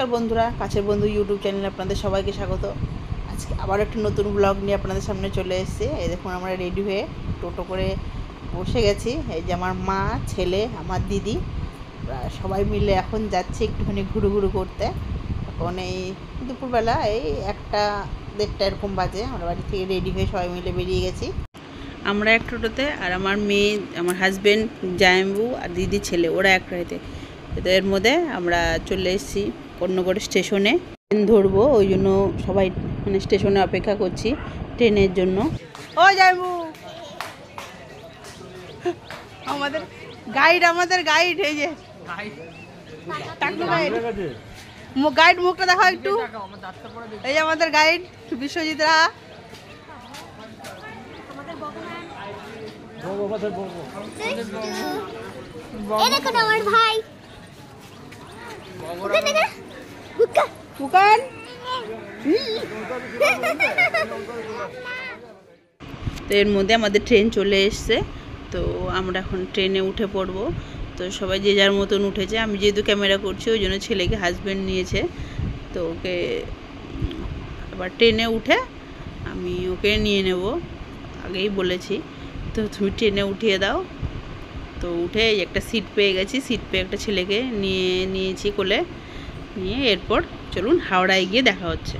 বন্ধুরা, কাছের বন্ধু ইউটিউব চ্যানেলে আপনাদের সবাইকে স্বাগত। আজকে আবার একটা নতুন ব্লগ নিয়ে আপনাদের সামনে চলে এসেছি। এই দেখুন, আমরা রেডি হয়ে টোটো করে বসে গেছি। এই যে আমার মা, ছেলে, আমার দিদি, সবাই মিলে এখন যাচ্ছি একটুখানি ঘুরু করতে। এখন এই দুপুরবেলা এই 1-1:30 এরকম বাজে। আমরা বাড়ি থেকে রেডি হয়ে সবাই মিলে বেরিয়ে গেছি। আমরা এক টোটোতে, আর আমার মেয়ে, আমার হাজব্যান্ড, জামাইবাবু আর দিদি ছেলে, ওরা এক টোটোতে। এর মধ্যে আমরা চলে এসেছি কর্ণগড় স্টেশনে। ট্রেন ধরবো, ওই জন্য সবাই মানে স্টেশনে অপেক্ষা করছি ট্রেনের জন্য। ও জামাইবাবু, আমাদের গাইড এই যে গাইড মুখটা দেখো একটু। এই যে আমাদের গাইড বিশ্বজিৎ রাহা। আমার ভাই তো এর মধ্যে আমাদের ট্রেন চলে এসছে। তো আমরা এখন ট্রেনে উঠে পড়বো। তো সবাই যে যার মতন উঠেছে। আমি যেহেতু ক্যামেরা করছি ওই জন্য ছেলেকে হাজব্যান্ড নিয়েছে। তো ওকে আবার ট্রেনে উঠে আমি ওকে নিয়ে নেব, আগেই বলেছি। তো তুমি ট্রেনে উঠিয়ে দাও। তো উঠে একটা সিট পেয়ে গেছি, সিট পেয়ে একটা ছেলেকে নিয়েছি কোলে নিয়ে। এরপর চলুন হাওড়ায় গিয়ে দেখা হচ্ছে।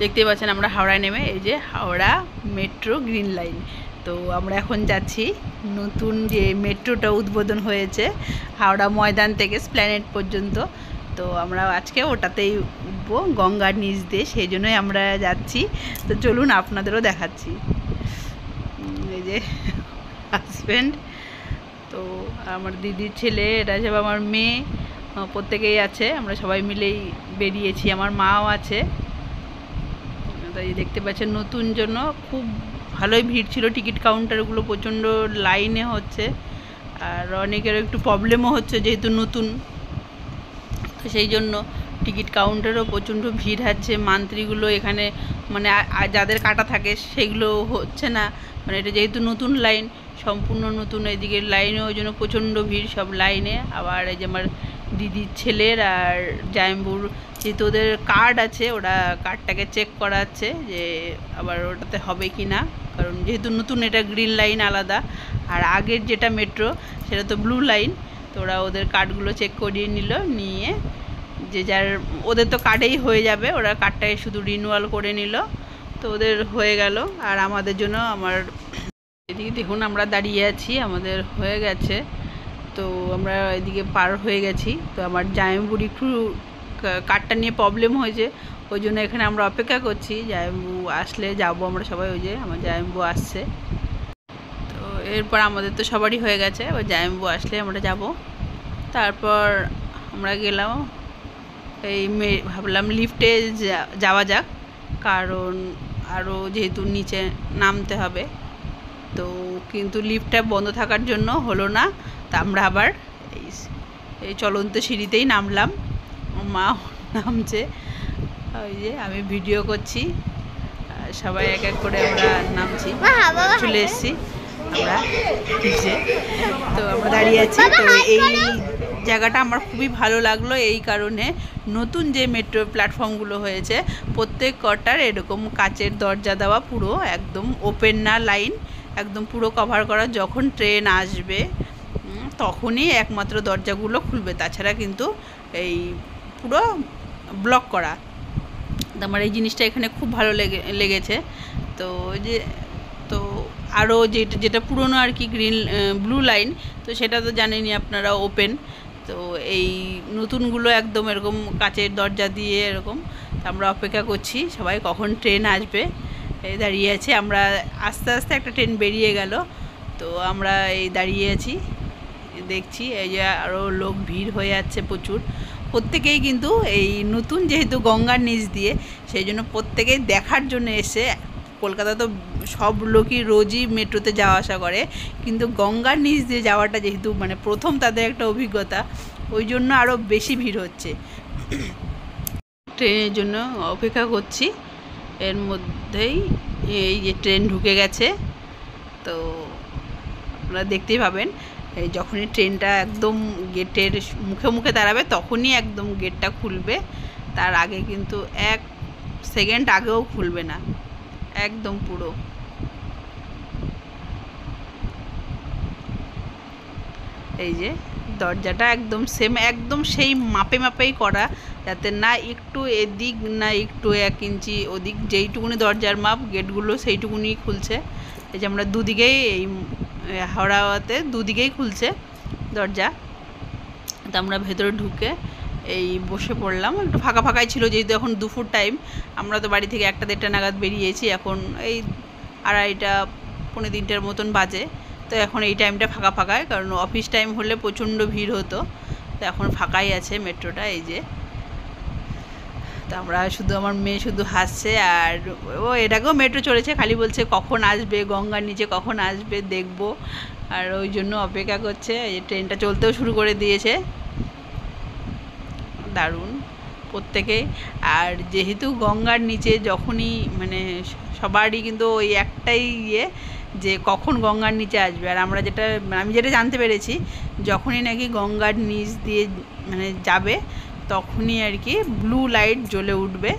দেখতে পাচ্ছেন আমরা হাওড়ায় নেমে, এই যে হাওড়া মেট্রো গ্রিন লাইন। তো আমরা এখন যাচ্ছি নতুন যে মেট্রোটা উদ্বোধন হয়েছে হাওড়া ময়দান থেকে স্প্ল্যানেড পর্যন্ত। তো আমরা আজকে ওটাতেই উঠবো গঙ্গার নিচ দিয়ে, সেই জন্যই আমরা যাচ্ছি। তো চলুন আপনাদেরও দেখাচ্ছি। এই যে হাজব্যান্ড, তো আমার দিদির ছেলে, এটা সব আমার মেয়ে, প্রত্যেকেই আছে। আমরা সবাই মিলেই বেরিয়েছি, আমার মাও আছে। তাই দেখতে পাচ্ছেন নতুন জন্য খুব ভালোই ভিড় ছিল। টিকিট কাউন্টারগুলো প্রচণ্ড লাইনে হচ্ছে, আর অনেকের একটু প্রবলেমও হচ্ছে যেহেতু নতুন। তো সেই জন্য টিকিট কাউন্টারও প্রচণ্ড ভিড় হচ্ছে। মান্ত্রীগুলো এখানে মানে যাদের কাটা থাকে সেগুলো হচ্ছে না, মানে এটা যেহেতু নতুন লাইন, সম্পূর্ণ নতুন। এদিকে লাইনে ওই জন্য প্রচণ্ড ভিড় সব লাইনে। আবার এই যে আমার দিদির ছেলের আর জামাইবাবুর যেহেতু ওদের কার্ড আছে, ওরা কার্ডটাকে চেক করাচ্ছে যে আবার ওটাতে হবে কি না, কারণ যেহেতু নতুন এটা গ্রিন লাইন আলাদা, আর আগের যেটা মেট্রো সেটা তো ব্লু লাইন। তো ওরা ওদের কার্ডগুলো চেক করিয়ে নিল, নিয়ে যে যার ওদের তো কার্ডেই হয়ে যাবে, ওরা কার্ডটাকে শুধু রিনিউয়াল করে নিল। তো ওদের হয়ে গেল। আর আমাদের জন্য আমার এদিকে দেখুন আমরা দাঁড়িয়ে আছি, আমাদের হয়ে গেছে। তো আমরা এদিকে পার হয়ে গেছি। তো আমার জামাইবাবুর একটু কার্ডটা নিয়ে প্রবলেম হয়েছে, ওই জন্য এখানে আমরা অপেক্ষা করছি। জামাইবাবু আসলে যাবো আমরা সবাই। ওই যে আমার জামাইবাবু আসছে। তো এরপর আমাদের তো সবারই হয়ে গেছে, এবার জামাইবাবু আসলে আমরা যাব। তারপর আমরা গেলাম, এই ভাবলাম লিফটে যাওয়া যাক, কারণ আরও যেহেতু নিচে নামতে হবে। তো কিন্তু লিফটটা বন্ধ থাকার জন্য হলো না। তা আমরা আবার এই চলন্ত সিঁড়িতেই নামলাম। মা নামছে, ওই যে আমি ভিডিও করছি, সবাই এক এক করে আমরা নামছি। চলে এসেছি আমরা নিচে। তো আমরা দাঁড়িয়ে আছি। তো এই জায়গাটা আমার খুবই ভালো লাগলো এই কারণে, নতুন যে মেট্রো প্ল্যাটফর্মগুলো হয়েছে প্রত্যেক কটার এরকম কাচের দরজা দেওয়া, পুরো একদম ওপেন না, লাইন একদম পুরো কভার করা। যখন ট্রেন আসবে তখনই একমাত্র দরজাগুলো খুলবে, তাছাড়া কিন্তু এই পুরো ব্লক করা। আমার এই জিনিসটা এখানে খুব ভালো লেগেছে। তো যে তো আরও যেটা পুরনো আর কি ব্লু লাইন, তো সেটা তো জানেনই আপনারা ওপেন। তো এই নতুনগুলো একদম এরকম কাচের দরজা দিয়ে এরকম। আমরা অপেক্ষা করছি সবাই কখন ট্রেন আসবে, এই দাঁড়িয়ে আছি আমরা। আস্তে আস্তে একটা ট্রেন বেরিয়ে গেল, তো আমরা এই দাঁড়িয়ে আছি দেখছি। এই যে আরও লোক ভিড় হয়ে যাচ্ছে প্রচুর। প্রত্যেকেই কিন্তু এই নতুন যেহেতু গঙ্গার নিচ দিয়ে, সেই জন্য প্রত্যেকেই দেখার জন্য এসে। কলকাতা তো সব লোকই রোজই মেট্রোতে যাওয়া আসা করে, কিন্তু গঙ্গার নিচ দিয়ে যাওয়াটা যেহেতু মানে প্রথম তাদের একটা অভিজ্ঞতা, ওই জন্য আরও বেশি ভিড় হচ্ছে। ট্রেনের জন্য অপেক্ষা করছি। এর মধ্যেই এই যে ট্রেন ঢুকে গেছে। তো আপনারা দেখতেই পাবেন, এই যখনই ট্রেনটা একদম গেটের মুখে মুখে দাঁড়াবে তখনই একদম গেটটা খুলবে, তার আগে কিন্তু 1 সেকেন্ড আগেও খুলবে না, একদম পুরো। এই যে দরজাটা একদম সেম, একদম সেই মাপে মাপেই করা, যাতে না একটু এদিক না একটু 1 ইঞ্চি ওদিক, যেইটুকুনি দরজার মাপ গেটগুলো সেইটুকুনি খুলছে। এই যে আমরা দুদিকেই এই হাওড়াতে দুদিকেই খুলছে দরজা। তো আমরা ভেতরে ঢুকে এই বসে পড়লাম, একটু ফাঁকা ফাঁকাই ছিল, যেহেতু এখন দুপুর টাইম। আমরা তো বাড়ি থেকে 1টা-1:30 নাগাদ বেরিয়েছি, এখন এই 2:30 পৌনে 3টের মতন বাজে। তো এখন এই টাইমটা ফাঁকা ফাঁকায়, কারণ অফিস টাইম হলে প্রচণ্ড ভিড় হতো। তো এখন ফাঁকাই আছে মেট্রোটা। এই যে তো আমরা শুধু, আমার মেয়ে শুধু হাসছে, আর ও এটাকেও মেট্রো চলেছে, খালি বলছে কখন আসবে, গঙ্গার নিচে কখন আসবে দেখব, আর ওই জন্য অপেক্ষা করছে। এই ট্রেনটা চলতেও শুরু করে দিয়েছে, দারুণ প্রত্যেকেই। আর যেহেতু গঙ্গার নিচে যখনই মানে সবারই কিন্তু ওই একটাই যে কখন গঙ্গার নিচে আসবে। আর আমি যেটা জানতে পেরেছি, যখনই নাকি গঙ্গার নিচ দিয়ে মানে যাবে তখনই আর কি ব্লু লাইট জ্বলে উঠবে।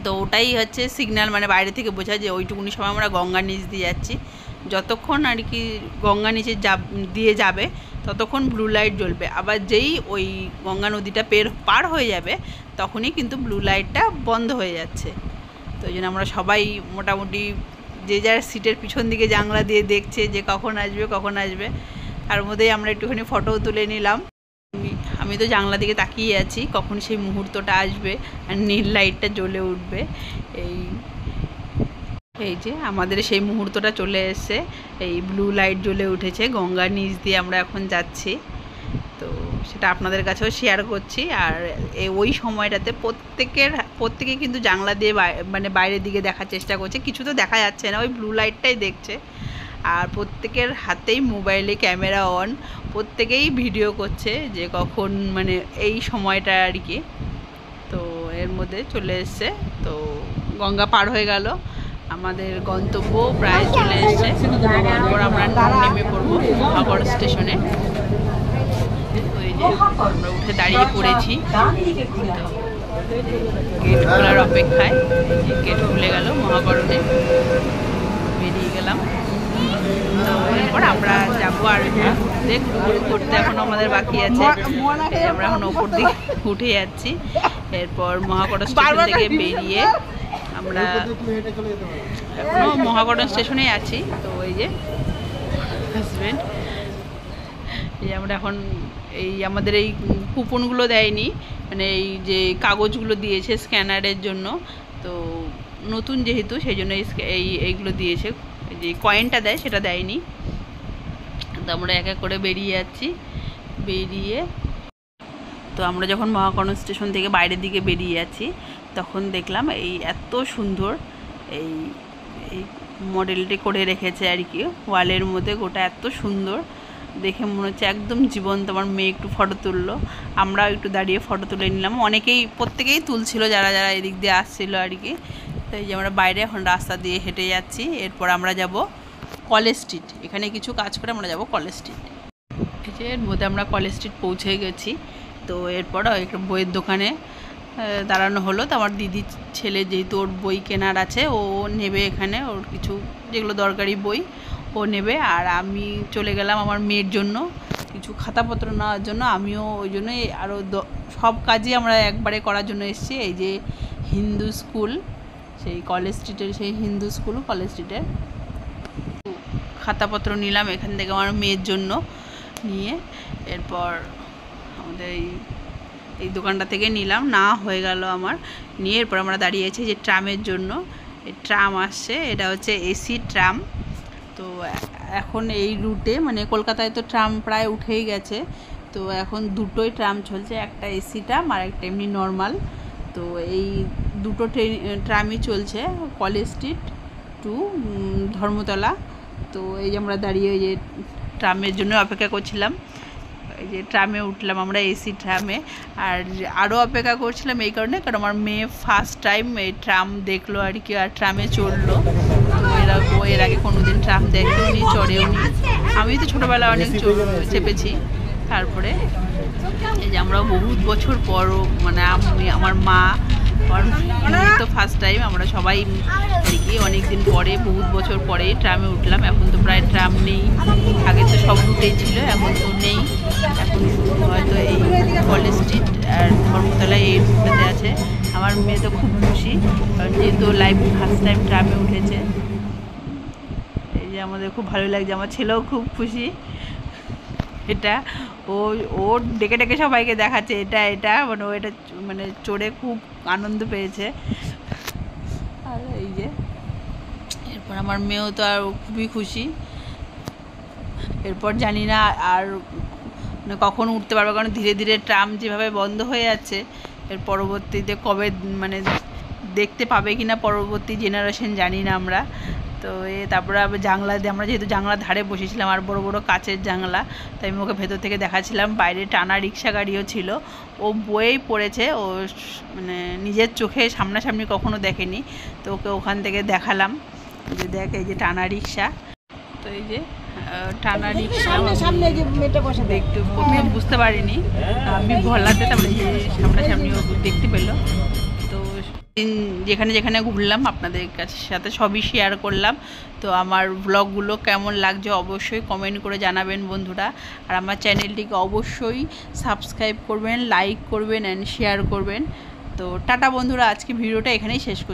তো ওটাই হচ্ছে সিগন্যাল, মানে বাইরে থেকে বোঝা যে ওইটুকুনি সময় আমরা গঙ্গার নিচ দিয়ে যাচ্ছি। যতক্ষণ আর কি গঙ্গা নিচে দিয়ে যাবে ততক্ষণ ব্লু লাইট জ্বলবে, আবার যেই ওই গঙ্গা নদীটা পার হয়ে যাবে তখনই কিন্তু ব্লু লাইটটা বন্ধ হয়ে যাচ্ছে। তো ওই জন্য আমরা সবাই মোটামুটি যে যার সিটের পিছন দিকে জানলা দিয়ে দেখছে যে কখন আসবে। তার মধ্যেই আমরা একটুখানি ফটোও তুলে নিলাম। আমি তো জানলা দিকে তাকিয়ে আছি কখন সেই মুহূর্তটা আসবে আর নীল লাইটটা জ্বলে উঠবে। এই যে আমাদের সেই মুহূর্তটা চলে এসেছে, এই ব্লু লাইট জ্বলে উঠেছে, গঙ্গার নিচ দিয়ে আমরা এখন যাচ্ছি। তো সেটা আপনাদের কাছেও শেয়ার করছি। আর ওই সময়টাতে প্রত্যেকে কিন্তু জানলা দিয়ে মানে বাইরের দিকে দেখার চেষ্টা করছে, কিছু তো দেখা যাচ্ছে না, ওই ব্লু লাইটটাই দেখছে। আর প্রত্যেকের হাতেই মোবাইলে ক্যামেরা অন, প্রত্যেকেই ভিডিও করছে যে কখন মানে এই সময়টা আর কি। তো এর মধ্যে চলে এসছে, তো গঙ্গা পার হয়ে গেল, আমাদের গন্তব্য প্রায় চলে এসছে। তারপর আমরা নেমে পড়বো মহাগড় স্টেশনে। ওই যে আমরা উঠে দাঁড়িয়ে পড়েছি গেট খোলার অপেক্ষায়। গেট খুলে গেল, মহাগড়ে বেরিয়ে গেলাম। তো এরপর আমরা যাবো আর ঘুরতে এখনো আমাদের বাকি আছে। আমরা এখন ওপর দিকে উঠে যাচ্ছি। এরপর মহাগড় স্টেশন থেকে বেরিয়ে আমরা এখনো মহাগড় স্টেশনেই আছি। তো এই যে হাজব্যান্ড, এই আমরা এখন এই আমাদের এই কুপনগুলো দেয়নি, মানে এই যে কাগজগুলো দিয়েছে স্ক্যানারের জন্য। তো নতুন যেহেতু সেই জন্য এইগুলো দিয়েছে, যে কয়েনটা দেয় সেটা দেয়নি। তো আমরা এক এক করে বেরিয়ে যাচ্ছি। তো আমরা যখন মহাকর্ণ স্টেশন থেকে বাইরের দিকে বেরিয়ে যাচ্ছি তখন দেখলাম এই এত সুন্দর এই মডেলটি করে রেখেছে আর কি ওয়ালের মধ্যে, গোটা এত সুন্দর দেখে মনে হচ্ছে একদম জীবন্ত। আমার মেয়ে একটু ফটো তুললো, আমরাও একটু দাঁড়িয়ে ফটো তুলে নিলাম। প্রত্যেকেই তুলছিল যারা এদিক দিয়ে আসছিলো আর কি। তো এই যে আমরা বাইরে এখন রাস্তা দিয়ে হেঁটে যাচ্ছি। এরপর আমরা যাব কলেজ স্ট্রিট, এখানে কিছু কাজ করে আমরা যাব কলেজ স্ট্রিট। এই যে এর মধ্যে আমরা কলেজ স্ট্রিট পৌঁছে গেছি। তো এরপর একটা বইয়ের দোকানে দাঁড়ানো হলো। তো আমার দিদির ছেলে যেহেতু ওর বই কেনার আছে, ও নেবে এখানে ওর কিছু যেগুলো দরকারি বই ও নেবে। আর আমি চলে গেলাম আমার মেয়ের জন্য কিছু খাতাপত্র নেওয়ার জন্য। আমিও ওই জন্যই আরও সব কাজই আমরা একবারে করার জন্য এসেছি। এই যে হিন্দু স্কুল, সেই কলেজ স্ট্রিটের সেই হিন্দু স্কুল কলেজ স্ট্রিটের খাতাপত্র নিলাম এখান থেকে আমার মেয়ের জন্য নিয়ে। এরপর আমাদের এই দোকানটা থেকে নিলাম, না হয়ে গেল আমার নিয়ে। এরপর আমরা দাঁড়িয়েছি যে ট্রামের জন্য, এই ট্রাম আসছে, এটা হচ্ছে এসি ট্রাম। তো এখন এই রুটে মানে কলকাতায় তো ট্রাম প্রায় উঠেই গেছে, তো এখন দুটোই ট্রাম চলছে, একটা এসি ট্রাম আর একটা এমনি নর্মাল। তো এই দুটো ট্রামই চলছে কলেজ স্ট্রিট টু ধর্মতলা। তো এই যে আমরা দাঁড়িয়ে ওই যে ট্রামের জন্য অপেক্ষা করছিলাম। এই যে ট্রামে উঠলাম আমরা, এসি ট্রামে। আর আরও অপেক্ষা করছিলাম এই কারণে, কারণ আমার মেয়ে ফার্স্ট টাইম এই ট্রাম দেখলো আর কি, আর ট্রামে চড়লো। তো এর আগে কোনোদিন ট্রাম দেখেও নি, চড়েও নি। আমি তো ছোটোবেলা অনেক চেপেছি। তারপরে এই যে আমরা বহুত বছর পর, মানে আমি, আমার মা, তো ফার্স্ট টাইম আমরা সবাই আর কি অনেকদিন পরে, বহুত বছর পরে ট্রামে উঠলাম। এখন তো প্রায় ট্রাম নেই, আগে তো সব রুটেই ছিল, এখন তো নেই। এখন হয়তো এই কলেজ স্ট্রিট আর ধর্মতলা এই রুটটাতে আছে। আমার মেয়ে তো খুব খুশি, কারণ যেহেতু লাইফ ফার্স্ট টাইম ট্রামে উঠেছে। এই যে আমাদের খুব ভালো লাগছে, আমার ছেলেও খুব খুশি। এটা ও ডেকে ডেকে সবাইকে দেখাচ্ছে এটা, মানে ও এটা মানে চড়ে খুব আনন্দ পেয়েছে। আর এই যে এরপর আমার মেয়েও তো আর খুবই খুশি। এরপর জানি না আর মানে কখন উঠতে পারবে, কারণ ধীরে ধীরে ট্রাম যেভাবে বন্ধ হয়ে যাচ্ছে, এর পরবর্তীতে কবে মানে দেখতে পাবে কিনা পরবর্তী জেনারেশন জানি না আমরা। তো তারপরে আবার জানলা দিয়ে, আমরা যেহেতু জানলার ধারে বসেছিলাম আর বড় বড় কাচের জানলা, তাই আমি ওকে ভেতর থেকে দেখাচ্ছিলাম। বাইরে টানা রিক্সা গাড়িও ছিল, ও বয়েই পড়েছে, ও মানে নিজের চোখে সামনাসামনি কখনো দেখেনি। তো ওকে ওখান থেকে দেখালাম যে দেখ এই যে টানা রিক্সা। তো এই যে টানা রিক্সা দেখতে প্রথমে বুঝতে পারিনি, আমি ভোলাতে, তারপরে যে সামনাসামনি ও দেখতে পেলো। তো যেখানে যেখানে ঘুরলাম আপনাদের সাথে সবই শেয়ার করলাম। তো আমার ব্লগগুলো কেমন লাগছে অবশ্যই কমেন্ট করে জানাবেন বন্ধুরা। আর আমার চ্যানেলটিকে অবশ্যই সাবস্ক্রাইব করবেন, লাইক করবেন অ্যান্ড শেয়ার করবেন। তো টাটা বন্ধুরা, আজকে ভিডিওটা এখানেই শেষ করছি।